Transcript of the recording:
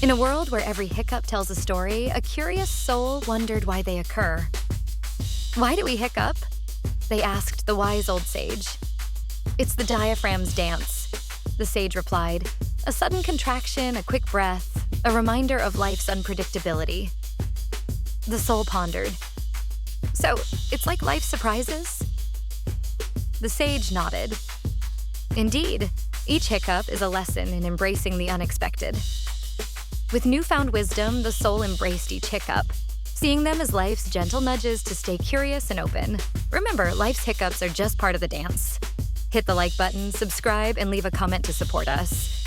In a world where every hiccup tells a story, a curious soul wondered why they occur. "Why do we hiccup?" they asked the wise old sage. "It's the diaphragm's dance," the sage replied. "A sudden contraction, a quick breath, a reminder of life's unpredictability." The soul pondered. "So, it's like life surprises?" The sage nodded. Indeed, each hiccup is a lesson in embracing the unexpected. With newfound wisdom, the soul embraced each hiccup, seeing them as life's gentle nudges to stay curious and open. Remember, life's hiccups are just part of the dance. Hit the like button, subscribe, and leave a comment to support us.